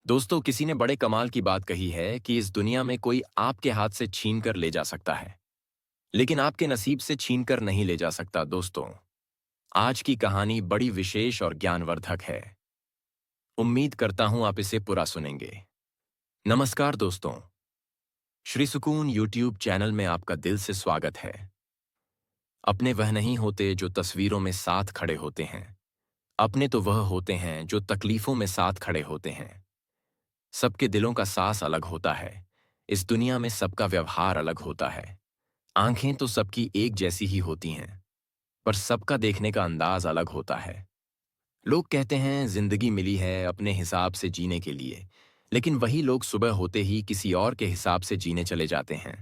दोस्तों, किसी ने बड़े कमाल की बात कही है कि इस दुनिया में कोई आपके हाथ से छीन कर ले जा सकता है, लेकिन आपके नसीब से छीन कर नहीं ले जा सकता। दोस्तों, आज की कहानी बड़ी विशेष और ज्ञानवर्धक है। उम्मीद करता हूं आप इसे पूरा सुनेंगे। नमस्कार दोस्तों, श्री सुकून यूट्यूब चैनल में आपका दिल से स्वागत है। अपने वह नहीं होते जो तस्वीरों में साथ खड़े होते हैं। अपने तो वह होते हैं जो तकलीफों में साथ खड़े होते हैं। सबके दिलों का सास अलग होता है। इस दुनिया में सबका व्यवहार अलग होता है। आंखें तो सबकी एक जैसी ही होती हैं, पर सबका देखने का अंदाज अलग होता है। लोग कहते हैं जिंदगी मिली है अपने हिसाब से जीने के लिए, लेकिन वही लोग सुबह होते ही किसी और के हिसाब से जीने चले जाते हैं।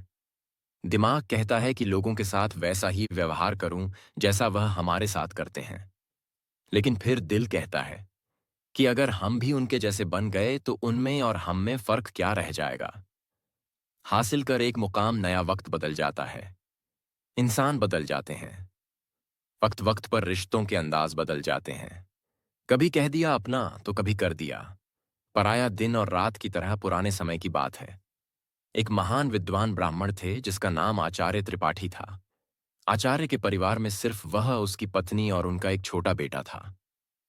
दिमाग कहता है कि लोगों के साथ वैसा ही व्यवहार करूं जैसा वह हमारे साथ करते हैं, लेकिन फिर दिल कहता है कि अगर हम भी उनके जैसे बन गए तो उनमें और हम में फर्क क्या रह जाएगा। हासिल कर एक मुकाम नया वक्त बदल जाता है। इंसान बदल जाते हैं। वक्त वक्त पर रिश्तों के अंदाज बदल जाते हैं। कभी कह दिया अपना तो कभी कर दिया पराया। दिन और रात की तरह पुराने समय की बात है। एक महान विद्वान ब्राह्मण थे जिसका नाम आचार्य त्रिपाठी था। आचार्य के परिवार में सिर्फ वह, उसकी पत्नी और उनका एक छोटा बेटा था।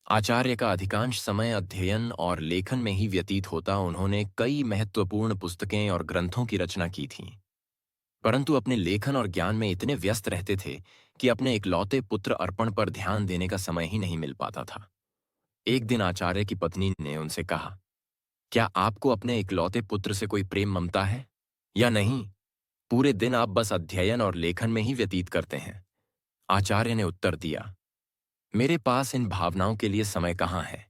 आचार्य का अधिकांश समय अध्ययन और लेखन में ही व्यतीत होता। उन्होंने कई महत्वपूर्ण पुस्तकें और ग्रंथों की रचना की थी, परंतु अपने लेखन और ज्ञान में इतने व्यस्त रहते थे कि अपने इकलौते पुत्र अर्पण पर ध्यान देने का समय ही नहीं मिल पाता था। एक दिन आचार्य की पत्नी ने उनसे कहा, क्या आपको अपने इकलौते पुत्र से कोई प्रेम ममता है या नहीं? पूरे दिन आप बस अध्ययन और लेखन में ही व्यतीत करते हैं। आचार्य ने उत्तर दिया, मेरे पास इन भावनाओं के लिए समय कहाँ है।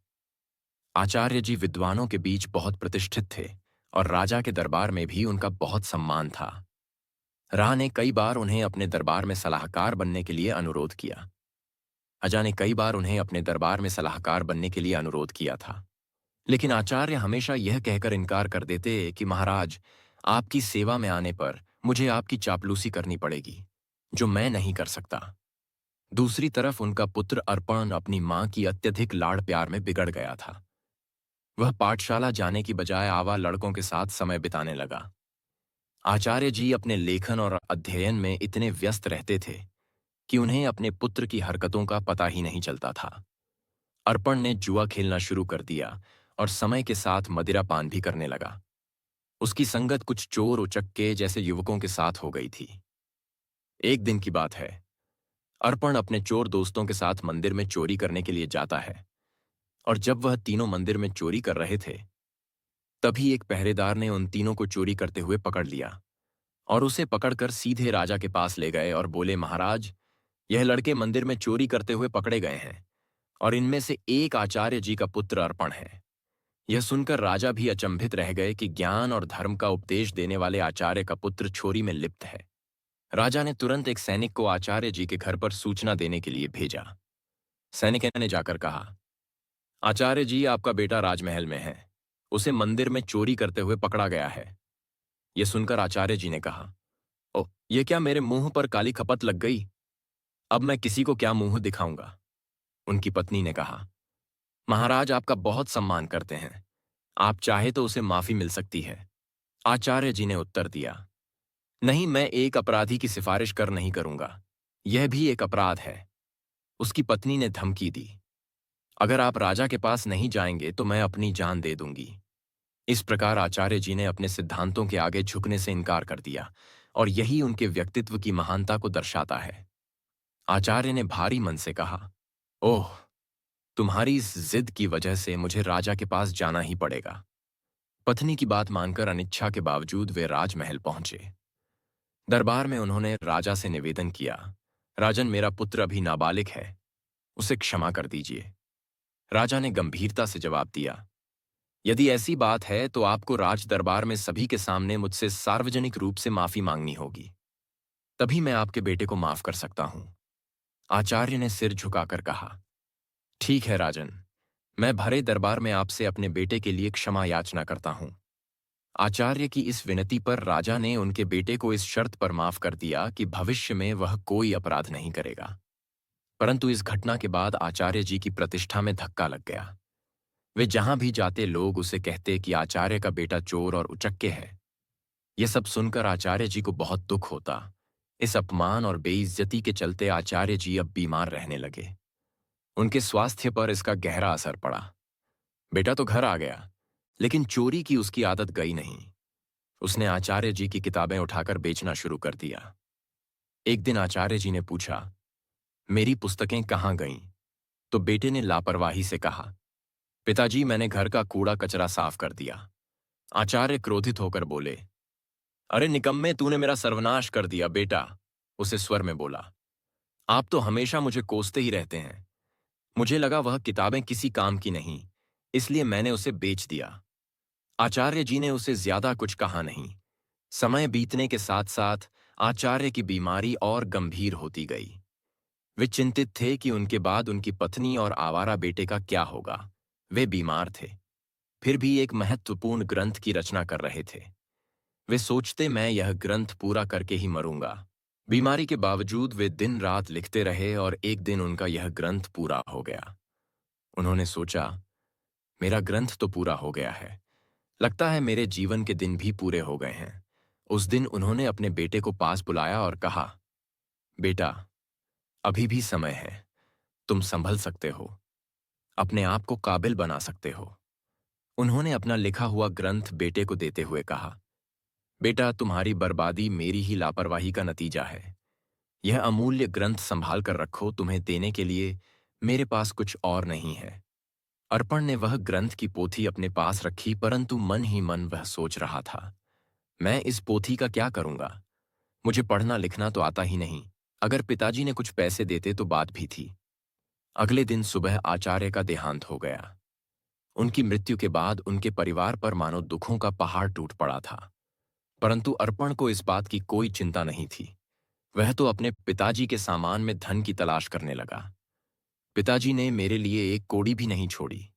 आचार्य जी विद्वानों के बीच बहुत प्रतिष्ठित थे और राजा के दरबार में भी उनका बहुत सम्मान था। राह ने कई बार उन्हें अपने दरबार में सलाहकार बनने के लिए अनुरोध किया। अजा ने कई बार उन्हें अपने दरबार में सलाहकार बनने के लिए अनुरोध किया था, लेकिन आचार्य हमेशा यह कहकर इनकार कर देते कि महाराज, आपकी सेवा में आने पर मुझे आपकी चापलूसी करनी पड़ेगी, जो मैं नहीं कर सकता। दूसरी तरफ उनका पुत्र अर्पण अपनी मां की अत्यधिक लाड़ प्यार में बिगड़ गया था। वह पाठशाला जाने की बजाय आवा लड़कों के साथ समय बिताने लगा। आचार्य जी अपने लेखन और अध्ययन में इतने व्यस्त रहते थे कि उन्हें अपने पुत्र की हरकतों का पता ही नहीं चलता था। अर्पण ने जुआ खेलना शुरू कर दिया और समय के साथ मदिरा पान भी करने लगा। उसकी संगत कुछ चोर उचक्के जैसे युवकों के साथ हो गई थी। एक दिन की बात है। अर्पण अपने चोर दोस्तों के साथ मंदिर में चोरी करने के लिए जाता है, और जब वह तीनों मंदिर में चोरी कर रहे थे, तभी एक पहरेदार ने उन तीनों को चोरी करते हुए पकड़ लिया और उसे पकड़कर सीधे राजा के पास ले गए और बोले, महाराज, यह लड़के मंदिर में चोरी करते हुए पकड़े गए हैं और इनमें से एक आचार्य जी का पुत्र अर्पण है। यह सुनकर राजा भी अचंभित रह गए कि ज्ञान और धर्म का उपदेश देने वाले आचार्य का पुत्र चोरी में लिप्त है। राजा ने तुरंत एक सैनिक को आचार्य जी के घर पर सूचना देने के लिए भेजा। सैनिक ने जाकर कहा, आचार्य जी, आपका बेटा राजमहल में है। उसे मंदिर में चोरी करते हुए पकड़ा गया है। यह सुनकर आचार्य जी ने कहा, ओह, यह क्या मेरे मुंह पर काली खपत लग गई? अब मैं किसी को क्या मुंह दिखाऊंगा? उनकी पत्नी ने कहा, महाराज आपका बहुत सम्मान करते हैं, आप चाहे तो उसे माफी मिल सकती है। आचार्य जी ने उत्तर दिया, नहीं, मैं एक अपराधी की सिफारिश कर नहीं करूंगा। यह भी एक अपराध है। उसकी पत्नी ने धमकी दी, अगर आप राजा के पास नहीं जाएंगे तो मैं अपनी जान दे दूंगी। इस प्रकार आचार्य जी ने अपने सिद्धांतों के आगे झुकने से इनकार कर दिया, और यही उनके व्यक्तित्व की महानता को दर्शाता है। आचार्य ने भारी मन से कहा, ओह, तुम्हारी इस जिद की वजह से मुझे राजा के पास जाना ही पड़ेगा। पत्नी की बात मानकर अनिच्छा के बावजूद वे राजमहल पहुंचे। दरबार में उन्होंने राजा से निवेदन किया, राजन, मेरा पुत्र अभी नाबालिग है, उसे क्षमा कर दीजिए। राजा ने गंभीरता से जवाब दिया, यदि ऐसी बात है तो आपको राज दरबार में सभी के सामने मुझसे सार्वजनिक रूप से माफी मांगनी होगी, तभी मैं आपके बेटे को माफ कर सकता हूं। आचार्य ने सिर झुकाकर कहा, ठीक है राजन, मैं भरे दरबार में आपसे अपने बेटे के लिए क्षमा याचना करता हूं। आचार्य की इस विनती पर राजा ने उनके बेटे को इस शर्त पर माफ कर दिया कि भविष्य में वह कोई अपराध नहीं करेगा। परंतु इस घटना के बाद आचार्य जी की प्रतिष्ठा में धक्का लग गया। वे जहां भी जाते लोग उसे कहते कि आचार्य का बेटा चोर और उचक्के है। यह सब सुनकर आचार्य जी को बहुत दुख होता। इस अपमान और बेइज्जती के चलते आचार्य जी अब बीमार रहने लगे। उनके स्वास्थ्य पर इसका गहरा असर पड़ा। बेटा तो घर आ गया, लेकिन चोरी की उसकी आदत गई नहीं। उसने आचार्य जी की किताबें उठाकर बेचना शुरू कर दिया। एक दिन आचार्य जी ने पूछा, मेरी पुस्तकें कहाँ गईं? तो बेटे ने लापरवाही से कहा, पिताजी मैंने घर का कूड़ा कचरा साफ कर दिया। आचार्य क्रोधित होकर बोले, अरे निकम्मे, तूने मेरा सर्वनाश कर दिया बेटा। उसे स्वर में बोला, आप तो हमेशा मुझे कोसते ही रहते हैं। मुझे लगा वह किताबें किसी काम की नहीं, इसलिए मैंने उसे बेच दिया। आचार्य जी ने उसे ज्यादा कुछ कहा नहीं। समय बीतने के साथ साथ आचार्य की बीमारी और गंभीर होती गई। वे चिंतित थे कि उनके बाद उनकी पत्नी और आवारा बेटे का क्या होगा। वे बीमार थे, फिर भी एक महत्वपूर्ण ग्रंथ की रचना कर रहे थे। वे सोचते, मैं यह ग्रंथ पूरा करके ही मरूंगा। बीमारी के बावजूद वे दिन रात लिखते रहे और एक दिन उनका यह ग्रंथ पूरा हो गया। उन्होंने सोचा, मेरा ग्रंथ तो पूरा हो गया है, लगता है मेरे जीवन के दिन भी पूरे हो गए हैं। उस दिन उन्होंने अपने बेटे को पास बुलाया और कहा, बेटा, अभी भी समय है, तुम संभल सकते हो, अपने आप को काबिल बना सकते हो। उन्होंने अपना लिखा हुआ ग्रंथ बेटे को देते हुए कहा, बेटा, तुम्हारी बर्बादी मेरी ही लापरवाही का नतीजा है। यह अमूल्य ग्रंथ संभाल कर रखो, तुम्हें देने के लिए मेरे पास कुछ और नहीं है। अर्पण ने वह ग्रंथ की पोथी अपने पास रखी, परंतु मन ही मन वह सोच रहा था, मैं इस पोथी का क्या करूंगा? मुझे पढ़ना लिखना तो आता ही नहीं। अगर पिताजी ने कुछ पैसे देते तो बात भी थी। अगले दिन सुबह आचार्य का देहांत हो गया। उनकी मृत्यु के बाद उनके परिवार पर मानो दुखों का पहाड़ टूट पड़ा था। परंतु अर्पण को इस बात की कोई चिंता नहीं थी। वह तो अपने पिताजी के सामान में धन की तलाश करने लगा। पिताजी ने मेरे लिए एक कौड़ी भी नहीं छोड़ी।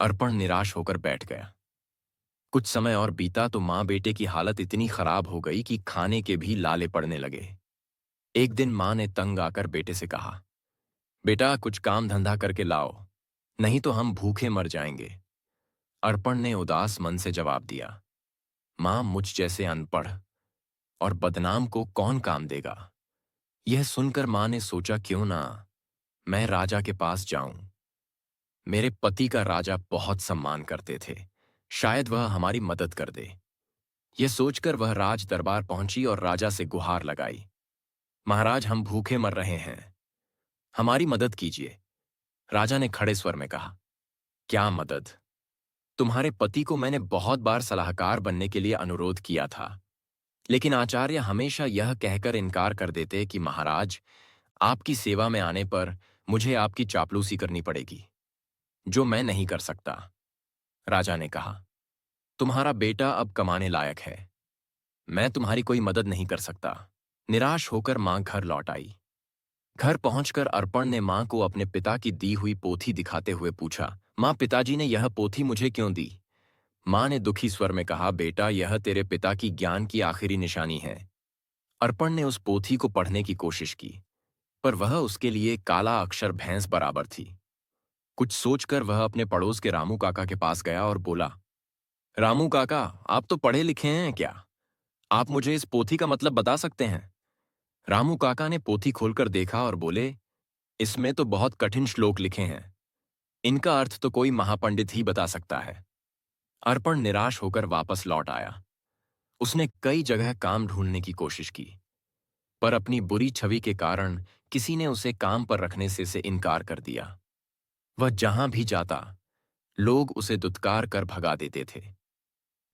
अर्पण निराश होकर बैठ गया। कुछ समय और बीता तो मां बेटे की हालत इतनी खराब हो गई कि खाने के भी लाले पड़ने लगे। एक दिन मां ने तंग आकर बेटे से कहा, बेटा कुछ काम धंधा करके लाओ, नहीं तो हम भूखे मर जाएंगे। अर्पण ने उदास मन से जवाब दिया, मां, मुझ जैसे अनपढ़ और बदनाम को कौन काम देगा? यह सुनकर मां ने सोचा, क्यों ना मैं राजा के पास जाऊं। मेरे पति का राजा बहुत सम्मान करते थे, शायद वह हमारी मदद कर दे। यह सोचकर वह राज दरबार पहुंची और राजा से गुहार लगाई, महाराज, हम भूखे मर रहे हैं, हमारी मदद कीजिए। राजा ने खड़े स्वर में कहा, क्या मदद? तुम्हारे पति को मैंने बहुत बार सलाहकार बनने के लिए अनुरोध किया था, लेकिन आचार्य हमेशा यह कहकर इनकार कर देते कि महाराज, आपकी सेवा में आने पर मुझे आपकी चापलूसी करनी पड़ेगी, जो मैं नहीं कर सकता। राजा ने कहा, तुम्हारा बेटा अब कमाने लायक है, मैं तुम्हारी कोई मदद नहीं कर सकता। निराश होकर मां घर लौट आई। घर पहुंचकर अर्पण ने मां को अपने पिता की दी हुई पोथी दिखाते हुए पूछा, मां, पिताजी ने यह पोथी मुझे क्यों दी? मां ने दुखी स्वर में कहा, बेटा, यह तेरे पिता की ज्ञान की आखिरी निशानी है। अर्पण ने उस पोथी को पढ़ने की कोशिश की, पर वह उसके लिए काला अक्षर भैंस बराबर थी। कुछ सोचकर वह अपने पड़ोस के रामू काका के पास गया और बोला, रामू काका, आप तो पढ़े लिखे हैं क्या? आप मुझे इस पोथी का मतलब बता सकते हैं? रामू काका ने पोथी खोलकर देखा और बोले, इसमें तो बहुत कठिन श्लोक लिखे हैं, इनका अर्थ तो कोई महापंडित ही बता सकता है। अर्पण निराश होकर वापस लौट आया। उसने कई जगह काम ढूंढने की कोशिश की, पर अपनी बुरी छवि के कारण किसी ने उसे काम पर रखने से इनकार कर दिया। वह जहां भी जाता, लोग उसे दुत्कार कर भगा देते थे।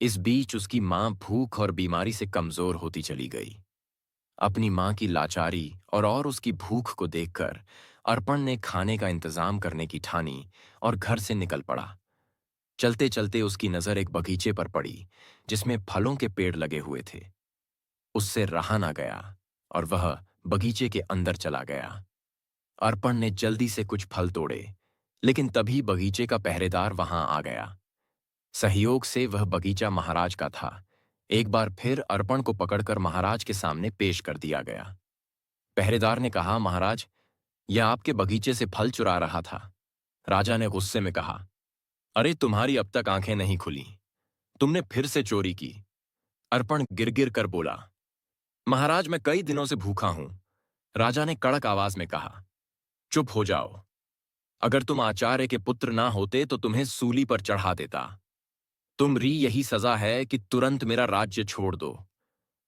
इस बीच उसकी मां भूख और बीमारी से कमजोर होती चली गई। अपनी मां की लाचारी और उसकी भूख को देखकर अर्पण ने खाने का इंतजाम करने की ठानी और घर से निकल पड़ा। चलते चलते उसकी नजर एक बगीचे पर पड़ी, जिसमें फलों के पेड़ लगे हुए थे। उससे रहा ना गया और वह बगीचे के अंदर चला गया। अर्पण ने जल्दी से कुछ फल तोड़े, लेकिन तभी बगीचे का पहरेदार वहां आ गया। सहयोग से वह बगीचा महाराज का था। एक बार फिर अर्पण को पकड़कर महाराज के सामने पेश कर दिया गया। पहरेदार ने कहा, महाराज, यह आपके बगीचे से फल चुरा रहा था। राजा ने गुस्से में कहा, अरे तुम्हारी अब तक आंखें नहीं खुली, तुमने फिर से चोरी की। अर्पण गिर गिर कर बोला। महाराज मैं कई दिनों से भूखा हूं, राजा ने कड़क आवाज में कहा। चुप हो जाओ। अगर तुम आचार्य के पुत्र ना होते तो तुम्हें सूली पर चढ़ा देता। तुमरी यही सजा है कि तुरंत मेरा राज्य छोड़ दो।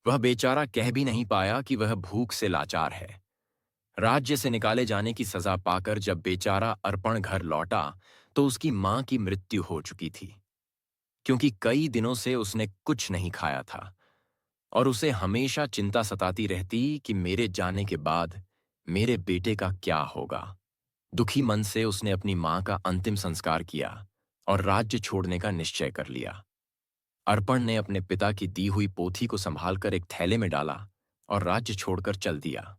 वह बेचारा कह भी नहीं पाया कि वह भूख से लाचार है। राज्य से निकाले जाने की सजा पाकर जब बेचारा अर्पण घर लौटा तो उसकी मां की मृत्यु हो चुकी थी, क्योंकि कई दिनों से उसने कुछ नहीं खाया था और उसे हमेशा चिंता सताती रहती कि मेरे जाने के बाद मेरे बेटे का क्या होगा। दुखी मन से उसने अपनी मां का अंतिम संस्कार किया और राज्य छोड़ने का निश्चय कर लिया। अर्पण ने अपने पिता की दी हुई पोथी को संभालकर एक थैले में डाला और राज्य छोड़कर चल दिया।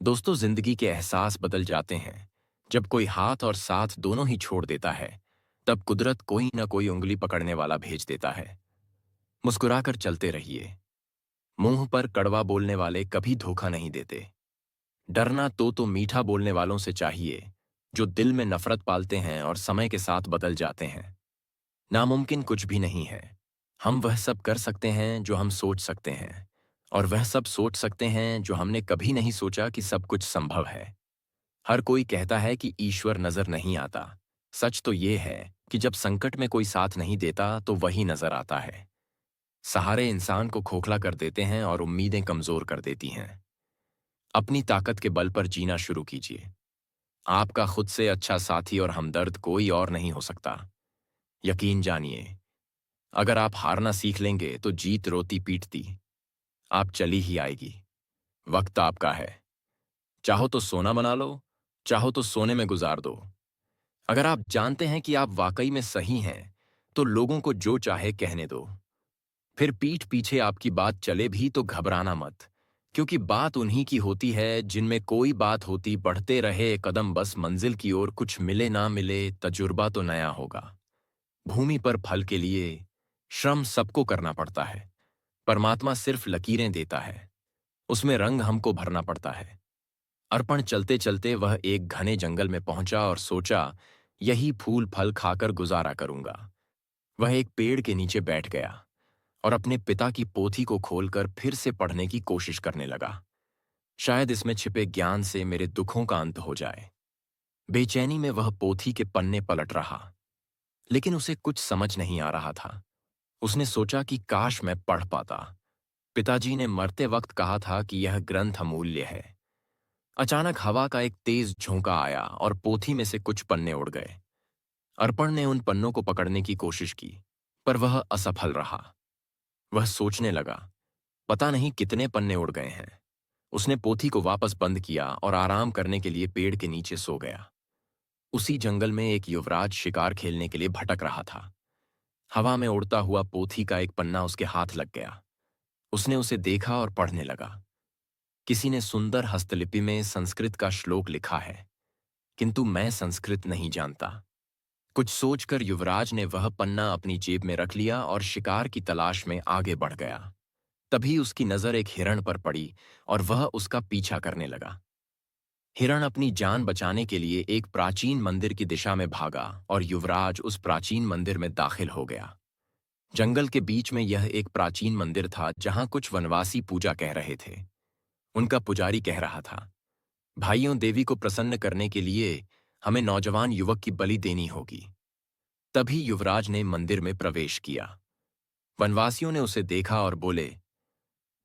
दोस्तों, जिंदगी के एहसास बदल जाते हैं। जब कोई हाथ और साथ दोनों ही छोड़ देता है, तब कुदरत कोई न कोई उंगली पकड़ने वाला भेज देता है। मुस्कुराकर चलते रहिए। मुंह पर कड़वा बोलने वाले कभी धोखा नहीं देते। डरना तो मीठा बोलने वालों से चाहिए, जो दिल में नफरत पालते हैं और समय के साथ बदल जाते हैं। नामुमकिन कुछ भी नहीं है। हम वह सब कर सकते हैं जो हम सोच सकते हैं, और वह सब सोच सकते हैं जो हमने कभी नहीं सोचा कि सब कुछ संभव है। हर कोई कहता है कि ईश्वर नजर नहीं आता। सच तो ये है कि जब संकट में कोई साथ नहीं देता तो वही नजर आता है। सहारे इंसान को खोखला कर देते हैं और उम्मीदें कमजोर कर देती हैं। अपनी ताकत के बल पर जीना शुरू कीजिए। आपका खुद से अच्छा साथी और हमदर्द कोई और नहीं हो सकता। यकीन जानिए, अगर आप हारना सीख लेंगे तो जीत रोती पीटती आप चली ही आएगी। वक्त आपका है। चाहो तो सोना बना लो, चाहो तो सोने में गुजार दो। अगर आप जानते हैं कि आप वाकई में सही हैं, तो लोगों को जो चाहे कहने दो। फिर पीठ पीछे आपकी बात चले भी तो घबराना मत, क्योंकि बात उन्हीं की होती है जिनमें कोई बात होती बढ़ते रहे कदम, बस मंजिल की ओर। कुछ मिले ना मिले, तजुर्बा तो नया होगा। भूमि पर फल के लिए श्रम सबको करना पड़ता है। परमात्मा सिर्फ लकीरें देता है, उसमें रंग हमको भरना पड़ता है। अर्पण चलते चलते वह एक घने जंगल में पहुंचा और सोचा, यही फूल फल खाकर गुजारा करूंगा। वह एक पेड़ के नीचे बैठ गया और अपने पिता की पोथी को खोलकर फिर से पढ़ने की कोशिश करने लगा। शायद इसमें छिपे ज्ञान से मेरे दुखों का अंत हो जाए। बेचैनी में वह पोथी के पन्ने पलट रहा, लेकिन उसे कुछ समझ नहीं आ रहा था। उसने सोचा कि काश मैं पढ़ पाता। पिताजी ने मरते वक्त कहा था कि यह ग्रंथ अमूल्य है। अचानक हवा का एक तेज झोंका आया और पोथी में से कुछ पन्ने उड़ गए। अर्पण ने उन पन्नों को पकड़ने की कोशिश की, पर वह असफल रहा। वह सोचने लगा, पता नहीं कितने पन्ने उड़ गए हैं। उसने पोथी को वापस बंद किया और आराम करने के लिए पेड़ के नीचे सो गया। उसी जंगल में एक युवराज शिकार खेलने के लिए भटक रहा था। हवा में उड़ता हुआ पोथी का एक पन्ना उसके हाथ लग गया। उसने उसे देखा और पढ़ने लगा। किसी ने सुंदर हस्तलिपि में संस्कृत का श्लोक लिखा है, किंतु मैं संस्कृत नहीं जानता। कुछ सोचकर युवराज ने वह पन्ना अपनी जेब में रख लिया और शिकार की तलाश में आगे बढ़ गया। तभी उसकी नजर एक हिरण पर पड़ी और वह उसका पीछा करने लगा। हिरण अपनी जान बचाने के लिए एक प्राचीन मंदिर की दिशा में भागा और युवराज उस प्राचीन मंदिर में दाखिल हो गया। जंगल के बीच में यह एक प्राचीन मंदिर था जहां कुछ वनवासी पूजा कह रहे थे। उनका पुजारी कह रहा था, भाइयों, देवी को प्रसन्न करने के लिए हमें नौजवान युवक की बलि देनी होगी। तभी युवराज ने मंदिर में प्रवेश किया। वनवासियों ने उसे देखा और बोले,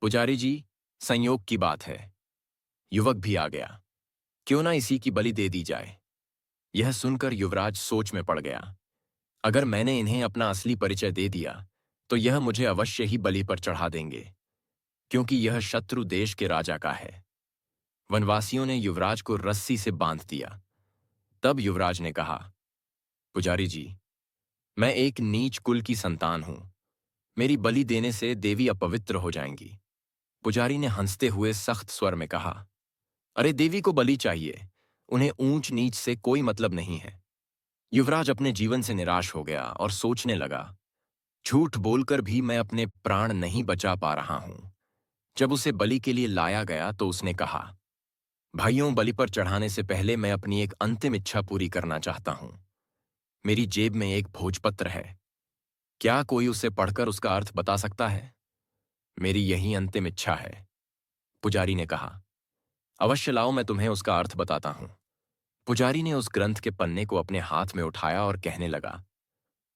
पुजारी जी, संयोग की बात है। युवक भी आ गया, क्यों ना इसी की बलि दे दी जाए। यह सुनकर युवराज सोच में पड़ गया। अगर मैंने इन्हें अपना असली परिचय दे दिया तो यह मुझे अवश्य ही बलि पर चढ़ा देंगे, क्योंकि यह शत्रु देश के राजा का है। वनवासियों ने युवराज को रस्सी से बांध दिया। तब युवराज ने कहा, पुजारी जी, मैं एक नीच कुल की संतान हूं। मेरी बलि देने से देवी अपवित्र हो जाएंगी। पुजारी ने हंसते हुए सख्त स्वर में कहा, अरे, देवी को बलि चाहिए, उन्हें ऊंच नीच से कोई मतलब नहीं है। युवराज अपने जीवन से निराश हो गया और सोचने लगा, झूठ बोलकर भी मैं अपने प्राण नहीं बचा पा रहा हूं। जब उसे बलि के लिए लाया गया तो उसने कहा, भाइयों, बलि पर चढ़ाने से पहले मैं अपनी एक अंतिम इच्छा पूरी करना चाहता हूं। मेरी जेब में एक भोजपत्र है। क्या कोई उसे पढ़कर उसका अर्थ बता सकता है? मेरी यही अंतिम इच्छा है, पुजारी ने कहा। अवश्य लाओ, मैं तुम्हें उसका अर्थ बताता हूं। पुजारी ने उस ग्रंथ के पन्ने को अपने हाथ में उठाया और कहने लगा,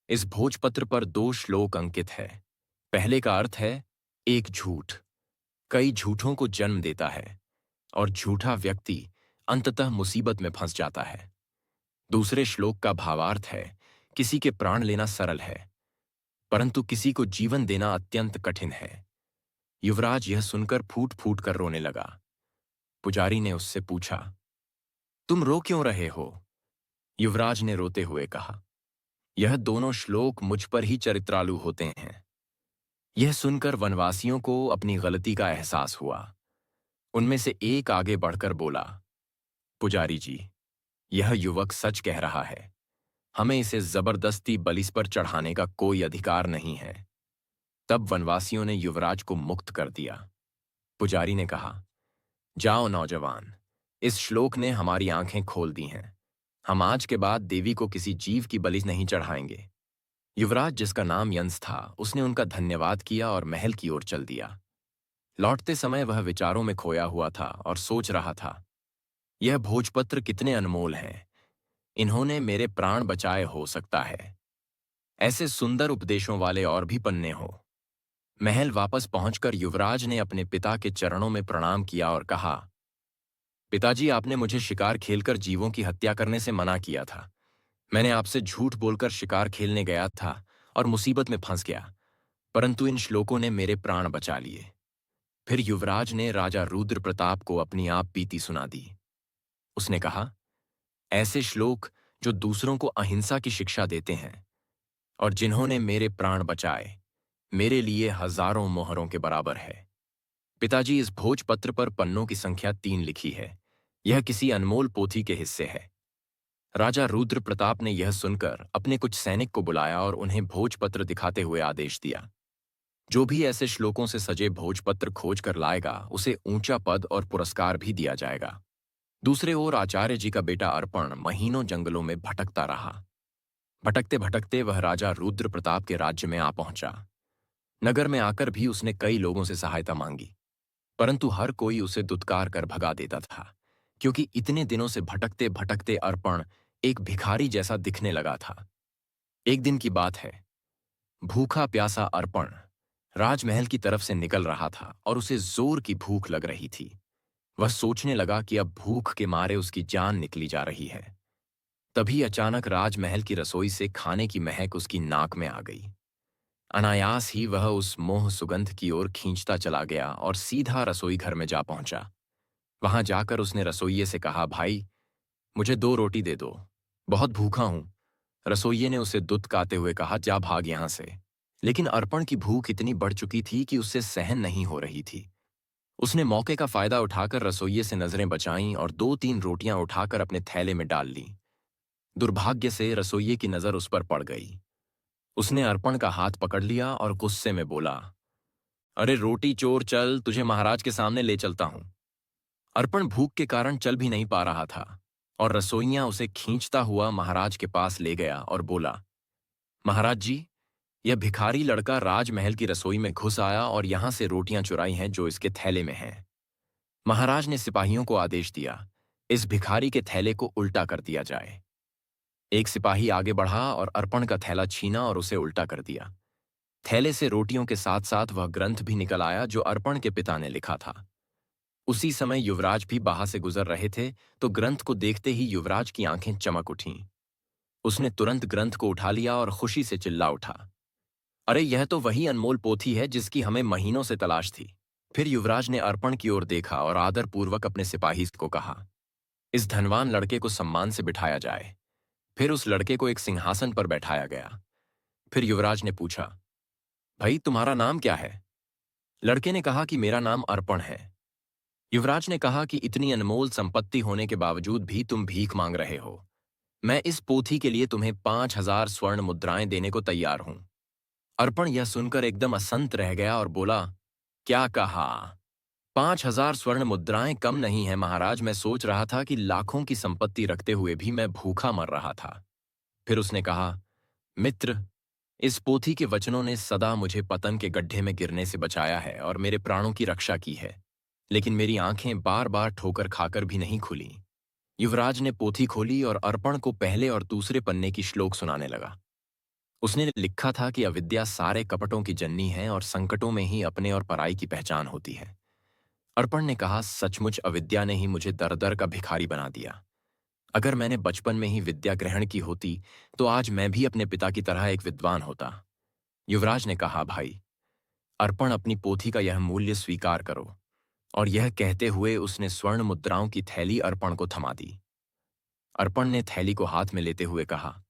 इस भोजपत्र पर 2 श्लोक अंकित है। पहले का अर्थ है, एक झूठ कई झूठों को जन्म देता है और झूठा व्यक्ति अंततः मुसीबत में फंस जाता है। दूसरे श्लोक का भावार्थ है, किसी के प्राण लेना सरल है, परंतु किसी को जीवन देना अत्यंत कठिन है। युवराज यह सुनकर फूट फूट कर रोने लगा। पुजारी ने उससे पूछा, तुम रो क्यों रहे हो? युवराज ने रोते हुए कहा, यह दोनों श्लोक मुझ पर ही चरित्रालु होते हैं। यह सुनकर वनवासियों को अपनी गलती का एहसास हुआ। उनमें से एक आगे बढ़कर बोला, पुजारी जी, यह युवक सच कह रहा है। हमें इसे जबरदस्ती बलि पर चढ़ाने का कोई अधिकार नहीं है। तब वनवासियों ने युवराज को मुक्त कर दिया। पुजारी ने कहा, जाओ नौजवान, इस श्लोक ने हमारी आंखें खोल दी हैं। हम आज के बाद देवी को किसी जीव की बलि नहीं चढ़ाएंगे। युवराज, जिसका नाम यंस था, उसने उनका धन्यवाद किया और महल की ओर चल दिया। लौटते समय वह विचारों में खोया हुआ था और सोच रहा था, यह भोजपत्र कितने अनमोल हैं। इन्होंने मेरे प्राण बचाए, हो सकता है ऐसे सुंदर उपदेशों वाले और भी पन्ने हो। महल वापस पहुंचकर युवराज ने अपने पिता के चरणों में प्रणाम किया और कहा, पिताजी, आपने मुझे शिकार खेलकर जीवों की हत्या करने से मना किया था। मैंने आपसे झूठ बोलकर शिकार खेलने गया था और मुसीबत में फंस गया, परंतु इन श्लोकों ने मेरे प्राण बचा लिए। फिर युवराज ने राजा रुद्र प्रताप को अपनी आप बीती सुना दी। उसने कहा, ऐसे श्लोक जो दूसरों को अहिंसा की शिक्षा देते हैं और जिन्होंने मेरे प्राण बचाए, मेरे लिए हजारों मोहरों के बराबर है। पिताजी, इस भोजपत्र पर पन्नों की संख्या 3 लिखी है। यह किसी अनमोल पोथी के हिस्से है। राजा रुद्र प्रताप ने यह सुनकर अपने कुछ सैनिक को बुलाया और उन्हें भोजपत्र दिखाते हुए आदेश दिया, जो भी ऐसे श्लोकों से सजे भोजपत्र खोज कर लाएगा, उसे ऊंचा पद और पुरस्कार भी दिया जाएगा। दूसरे ओर आचार्य जी का बेटा अर्पण महीनों जंगलों में भटकता रहा। भटकते भटकते वह राजा रुद्र प्रताप के राज्य में आ पहुंचा। नगर में आकर भी उसने कई लोगों से सहायता मांगी, परंतु हर कोई उसे दुत्कार कर भगा देता था, क्योंकि इतने दिनों से भटकते भटकते अर्पण एक भिखारी जैसा दिखने लगा था। एक दिन की बात है, भूखा प्यासा अर्पण राजमहल की तरफ से निकल रहा था और उसे जोर की भूख लग रही थी। वह सोचने लगा कि अब भूख के मारे उसकी जान निकली जा रही है। तभी अचानक राजमहल की रसोई से खाने की महक उसकी नाक में आ गई। अनायास ही वह उस मोह सुगंध की ओर खींचता चला गया और सीधा रसोई घर में जा पहुंचा। वहां जाकर उसने रसोइये से कहा, भाई, मुझे 2 रोटी दे दो, बहुत भूखा हूं। रसोइये ने उसे दुत्कारते हुए कहा, जा भाग यहां से। लेकिन अर्पण की भूख इतनी बढ़ चुकी थी कि उससे सहन नहीं हो रही थी। उसने मौके का फायदा उठाकर रसोइये से नजरें बचाईं और 2-3 रोटियां उठाकर अपने थैले में डाल लीं। दुर्भाग्य से रसोइये की नजर उस पर पड़ गई। उसने अर्पण का हाथ पकड़ लिया और गुस्से में बोला, अरे रोटी चोर, चल, तुझे महाराज के सामने ले चलता हूं। अर्पण भूख के कारण चल भी नहीं पा रहा था और रसोइया उसे खींचता हुआ महाराज के पास ले गया और बोला, महाराज जी, यह भिखारी लड़का राजमहल की रसोई में घुस आया और यहां से रोटियां चुराई हैं जो इसके थैले में हैं। महाराज ने सिपाहियों को आदेश दिया, इस भिखारी के थैले को उल्टा कर दिया जाए। एक सिपाही आगे बढ़ा और अर्पण का थैला छीना और उसे उल्टा कर दिया। थैले से रोटियों के साथ साथ वह ग्रंथ भी निकल आया जो अर्पण के पिता ने लिखा था। उसी समय युवराज भी बाहर से गुजर रहे थे, तो ग्रंथ को देखते ही युवराज की आंखें चमक उठीं। उसने तुरंत ग्रंथ को उठा लिया और खुशी से चिल्ला उठा, अरे यह तो वही अनमोल पोथी है जिसकी हमें महीनों से तलाश थी। फिर युवराज ने अर्पण की ओर देखा और आदरपूर्वक अपने सिपाही को कहा, इस धनवान लड़के को सम्मान से बिठाया जाए। फिर उस लड़के को एक सिंहासन पर बैठाया गया। फिर युवराज ने पूछा, भाई, तुम्हारा नाम क्या है? लड़के ने कहा कि मेरा नाम अर्पण है। युवराज ने कहा कि इतनी अनमोल संपत्ति होने के बावजूद भी तुम भीख मांग रहे हो। मैं इस पोथी के लिए तुम्हें 5,000 स्वर्ण मुद्राएं देने को तैयार हूं। अर्पण यह सुनकर एकदम असंत रह गया और बोला, क्या कहा? 5,000 स्वर्ण मुद्राएं कम नहीं है महाराज। मैं सोच रहा था कि लाखों की संपत्ति रखते हुए भी मैं भूखा मर रहा था। फिर उसने कहा, मित्र, इस पोथी के वचनों ने सदा मुझे पतन के गड्ढे में गिरने से बचाया है और मेरे प्राणों की रक्षा की है, लेकिन मेरी आंखें बार बार ठोकर खाकर भी नहीं खुली। युवराज ने पोथी खोली और अर्पण को पहले और दूसरे पन्ने की श्लोक सुनाने लगा। उसने लिखा था कि अविद्या सारे कपटों की जननी है और संकटों में ही अपने और पराई की पहचान होती है। अर्पण ने कहा, सचमुच अविद्या ने ही मुझे दर दर का भिखारी बना दिया। अगर मैंने बचपन में ही विद्या ग्रहण की होती तो आज मैं भी अपने पिता की तरह एक विद्वान होता। युवराज ने कहा, भाई अर्पण, अपनी पोथी का यह मूल्य स्वीकार करो। और यह कहते हुए उसने स्वर्ण मुद्राओं की थैली अर्पण को थमा दी। अर्पण ने थैली को हाथ में लेते हुए कहा,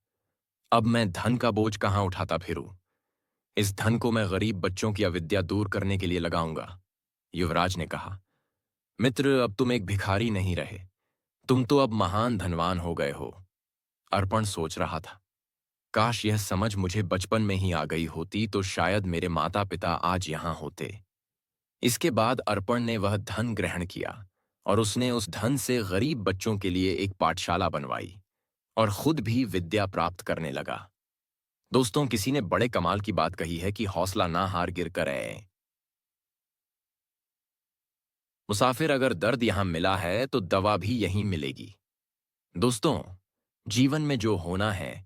अब मैं धन का बोझ कहाँ उठाता फिरूं? इस धन को मैं गरीब बच्चों की अविद्या दूर करने के लिए लगाऊंगा। युवराज ने कहा, मित्र, अब तुम एक भिखारी नहीं रहे, तुम तो अब महान धनवान हो गए हो। अर्पण सोच रहा था, काश यह समझ मुझे बचपन में ही आ गई होती तो शायद मेरे माता पिता आज यहां होते। इसके बाद अर्पण ने वह धन ग्रहण किया और उसने उस धन से गरीब बच्चों के लिए एक पाठशाला बनवाई और खुद भी विद्या प्राप्त करने लगा। दोस्तों, किसी ने बड़े कमाल की बात कही है कि हौसला ना हार गिर कर आए। मुसाफिर, अगर दर्द यहां मिला है तो दवा भी यहीं मिलेगी। दोस्तों, जीवन में जो होना है